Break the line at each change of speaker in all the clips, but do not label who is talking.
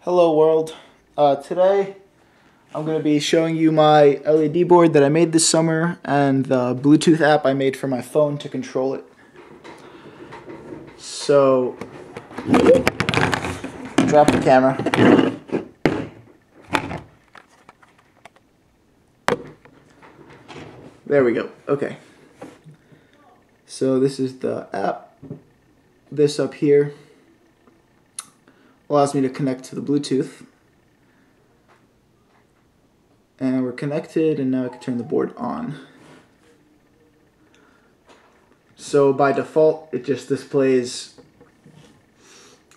Hello world. Today I'm going to be showing you my LED board that I made this summer and the Bluetooth app I made for my phone to control it. So, drop the camera. There we go. Okay. So this is the app. This up here allows me to connect to the Bluetooth. And we're connected, and now I can turn the board on. So by default, it just displays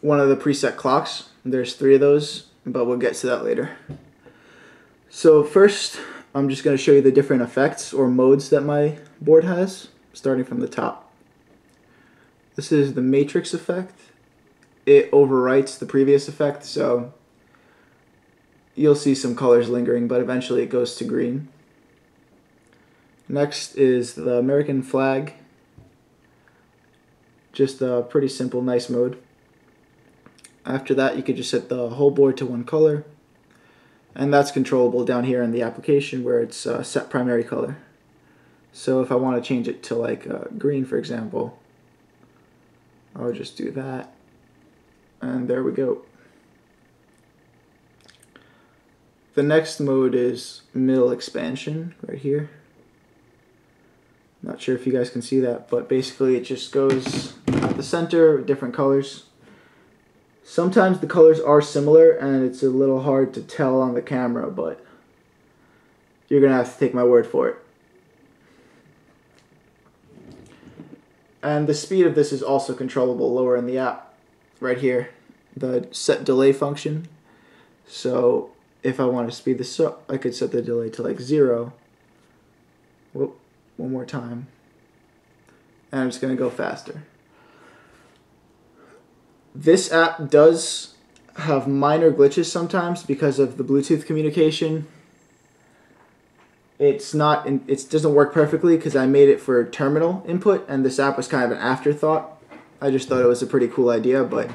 one of the preset clocks. There's 3 of those, but we'll get to that later. So first, I'm just going to show you the different effects or modes that my board has, starting from the top. This is the matrix effect. It overwrites the previous effect, so you'll see some colors lingering, but eventually it goes to green. Next is the American flag. Just a pretty simple, nice mode. After that, you could just set the whole board to one color, and that's controllable down here in the application where it's set primary color. So if I want to change it to like green, for example, I'll just do that, and there we go. The next mode is middle expansion right here. Not sure if you guys can see that, but basically it just goes at the center, different colors. Sometimes the colors are similar and it's a little hard to tell on the camera, but you're gonna have to take my word for it. And the speed of this is also controllable lower in the app, right here, the set delay function. So if I want to speed this up, I could set the delay to like 0. Whoop, one more time. And I'm just going to go faster. This app does have minor glitches sometimes because of the Bluetooth communication. It doesn't work perfectly because I made it for terminal input, and this app was kind of an afterthought. I just thought it was a pretty cool idea, but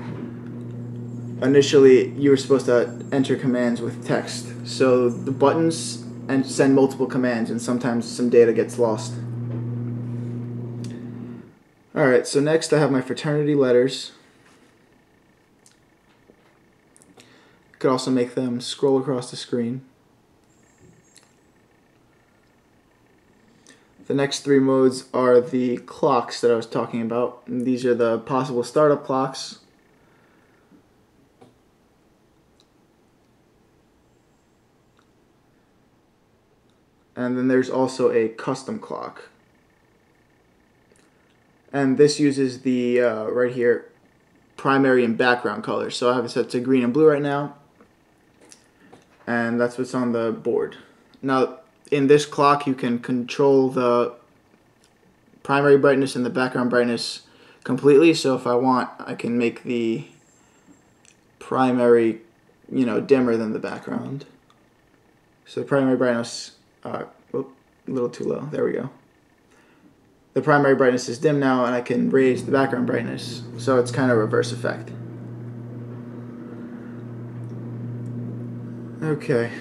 initially you were supposed to enter commands with text, so the buttons and send multiple commands, and sometimes some data gets lost. Alright, so next I have my fraternity letters. Could also make them scroll across the screen. The next 3 modes are the clocks that I was talking about, and these are the possible startup clocks. And then there's also a custom clock. And this uses the, right here, primary and background colors. So I have it set to green and blue right now. And that's what's on the board. Now, in this clock, you can control the primary brightness and the background brightness completely. So if I want, I can make the primary, dimmer than the background. So primary brightness, a little too low. There we go. The primary brightness is dim now, and I can raise the background brightness. So it's kind of a reverse effect. Okay,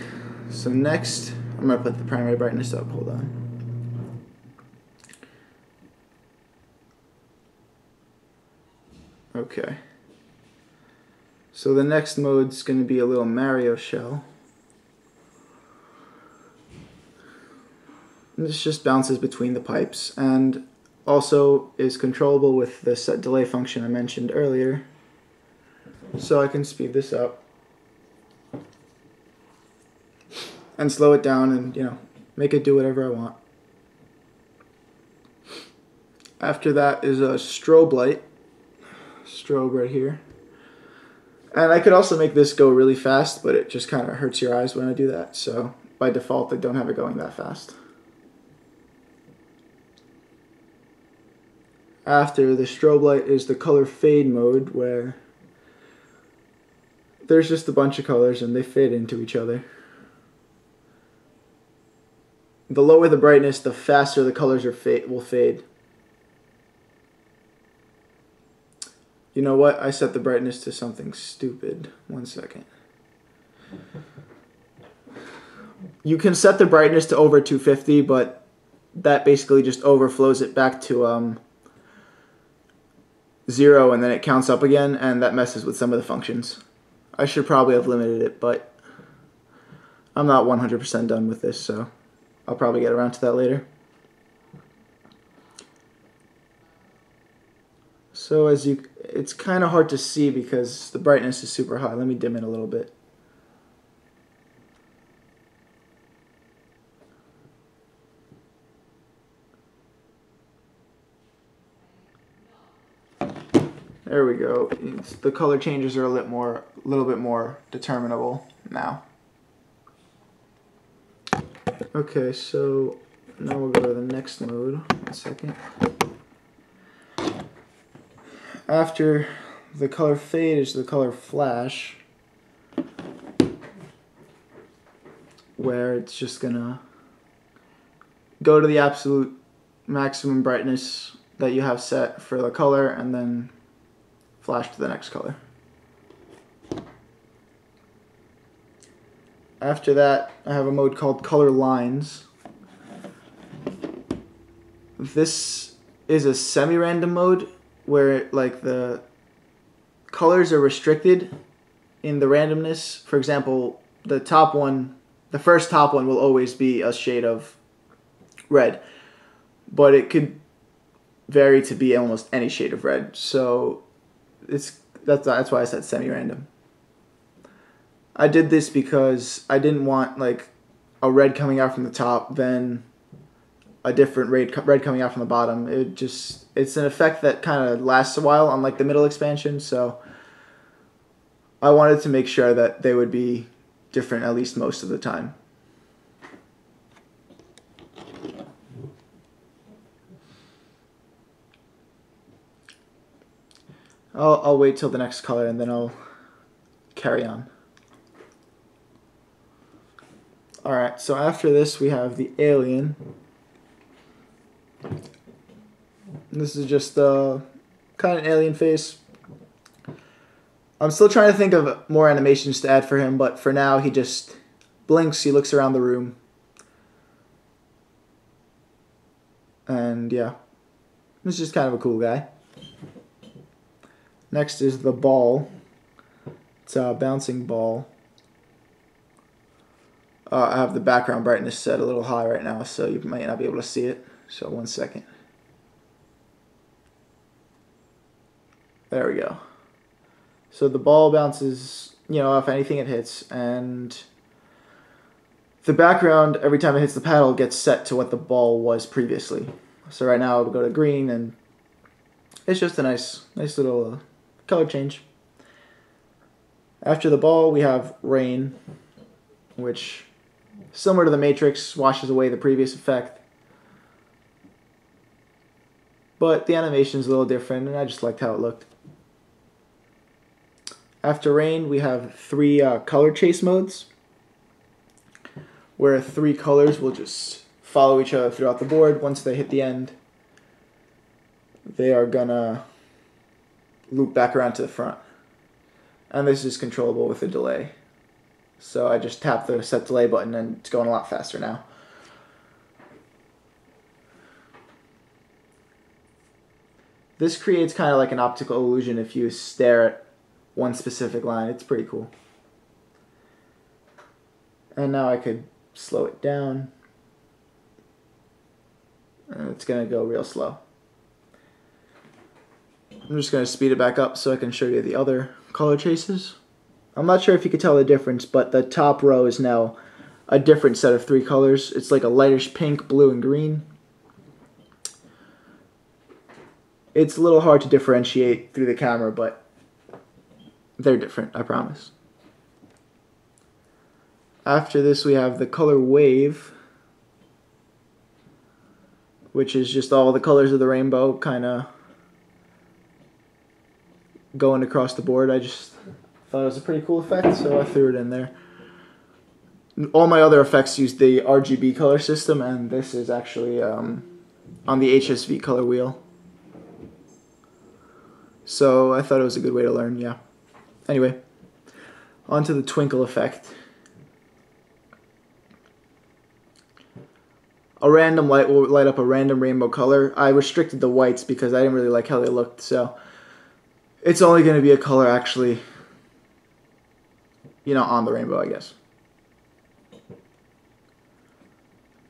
so next I'm going to put the primary brightness up. Hold on. Okay. So the next mode's going to be a little Mario shell. This just bounces between the pipes and also is controllable with the set delay function I mentioned earlier. So I can speed this up and slow it down and, make it do whatever I want. After that is a strobe light. Strobe right here. And I could also make this go really fast, but it just kind of hurts your eyes when I do that. So by default, I don't have it going that fast. After the strobe light is the color fade mode, where there's just a bunch of colors and they fade into each other. The lower the brightness, the faster the colors will fade. You know what? I set the brightness to something stupid. 1 second. You can set the brightness to over 250, but that basically just overflows it back to 0, and then it counts up again, and that messes with some of the functions. I should probably have limited it, but I'm not 100% done with this, so I'll probably get around to that later. So it's kind of hard to see because the brightness is super high. Let me dim it a little bit. There we go. The color changes are a little bit more determinable now. Okay, so now we'll go to the next mode. 1 second. After the color fade is the color flash, where it's just gonna go to the absolute maximum brightness that you have set for the color and then flash to the next color. After that, I have a mode called color lines. This is a semi-random mode where like the colors are restricted in the randomness. For example, the first top one will always be a shade of red, but it could vary to be almost any shade of red. So that's why I said semi-random. I did this because I didn't want like a red coming out from the top, then a different red coming out from the bottom. It's an effect that kind of lasts a while, unlike the middle expansion, so I wanted to make sure that they would be different at least most of the time. I'll wait till the next color and then I'll carry on. Alright, so after this we have the alien. This is just kind of an alien face. I'm still trying to think of more animations to add for him, but for now he just blinks, he looks around the room. And yeah, this is just kind of a cool guy. Next is the ball. It's a bouncing ball. I have the background brightness set a little high right now, so you might not be able to see it. So 1 second. There we go. So the ball bounces, off anything it hits, and the background, every time it hits the paddle, gets set to what the ball was previously. So right now it'll go to green, and it's just a nice little color change. After the ball, we have rain, which, similar to the Matrix, washes away the previous effect. But the animation's a little different, and I just liked how it looked. After rain, we have 3 color chase modes, where 3 colors will just follow each other throughout the board. Once they hit the end, they are gonna loop back around to the front. And this is controllable with a delay. So I just tap the set delay button and it's going a lot faster now. This creates kind of like an optical illusion if you stare at one specific line. It's pretty cool. And now I could slow it down. And it's going to go real slow. I'm just going to speed it back up so I can show you the other color chases. I'm not sure if you could tell the difference, but the top row is now a different set of 3 colors. It's like a lightish pink, blue, and green. It's a little hard to differentiate through the camera, but they're different, I promise. After this, we have the color wave, which is just all the colors of the rainbow kind of going across the board. I just thought it was a pretty cool effect, so I threw it in there. All my other effects use the RGB color system, and this is actually on the HSV color wheel. So I thought it was a good way to learn, yeah. Anyway, on to the twinkle effect. a random light will light up a random rainbow color. I restricted the whites because I didn't really like how they looked, so it's only going to be a color actually, you know, on the rainbow, I guess.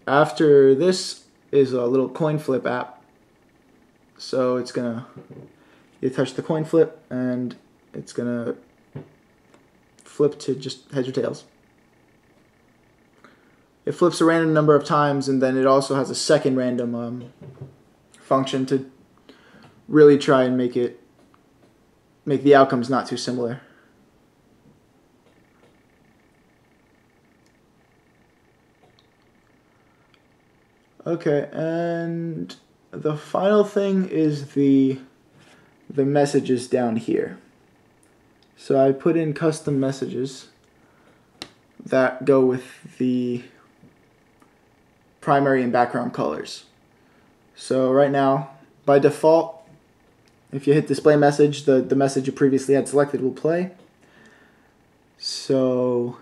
After this is a little coin flip app. So it's gonna, you touch the coin flip and it's gonna flip to just heads or tails. It flips a random number of times, and then it also has a second random function to really try and make the outcomes not too similar. Okay, and the final thing is the messages down here. So I put in custom messages that go with the primary and background colors. So right now, by default, if you hit display message, the message you previously had selected will play. So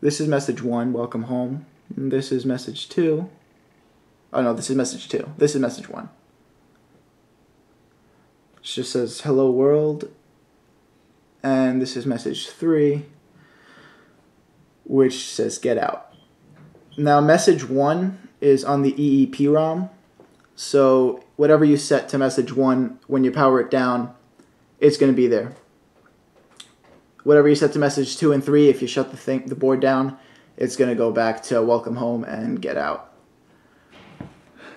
this is message 1, welcome home. And this is message 2. Oh no, this is message 2. This is message 1. It just says hello world. And this is message 3, which says get out. Now message 1 is on the EEPROM. So whatever you set to message 1, when you power it down, it's going to be there. Whatever you set to message 2 and 3, if you shut the board down, it's going to go back to welcome home and get out.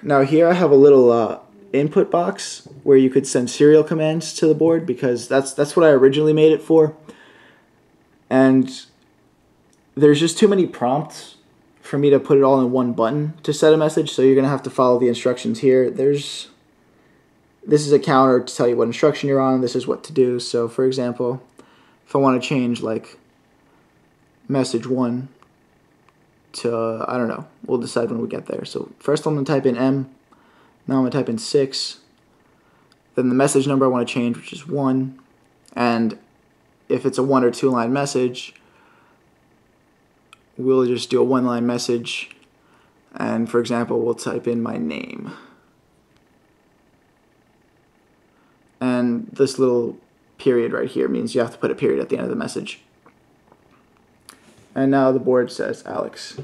Now here I have a little input box where you could send serial commands to the board, because that's what I originally made it for. And there's just too many prompts for me to put it all in one button to set a message, so you're going to have to follow the instructions here. This is a counter to tell you what instruction you're on, this is what to do. So for example, if I want to change like message 1 to, I don't know, we'll decide when we get there. So first I'm going to type in M, now I'm going to type in 6, then the message number I want to change, which is 1, and if it's a 1 or 2 line message, we'll just do a 1-line message, and for example we'll type in my name. And this little period right here means you have to put a period at the end of the message. And now the board says Alex.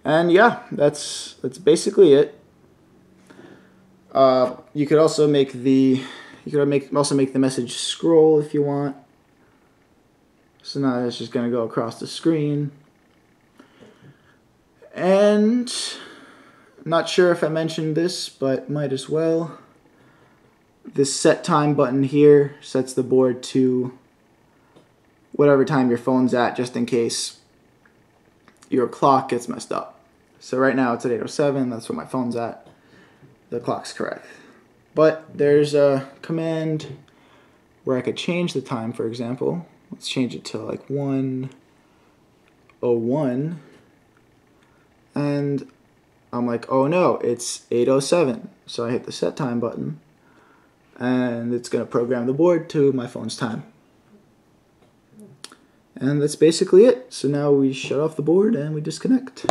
And yeah, that's basically it. You could also make the message scroll if you want. So now it's just gonna go across the screen. And I'm not sure if I mentioned this, but might as well. This set time button here sets the board to whatever time your phone's at, just in case your clock gets messed up. So right now it's at 8:07, that's what my phone's at. The clock's correct. But there's a command where I could change the time, for example. Let's change it to like 1:01. And I'm like, oh no, it's 8:07. So I hit the set time button, and it's going to program the board to my phone's time. And that's basically it. So now we shut off the board and we disconnect.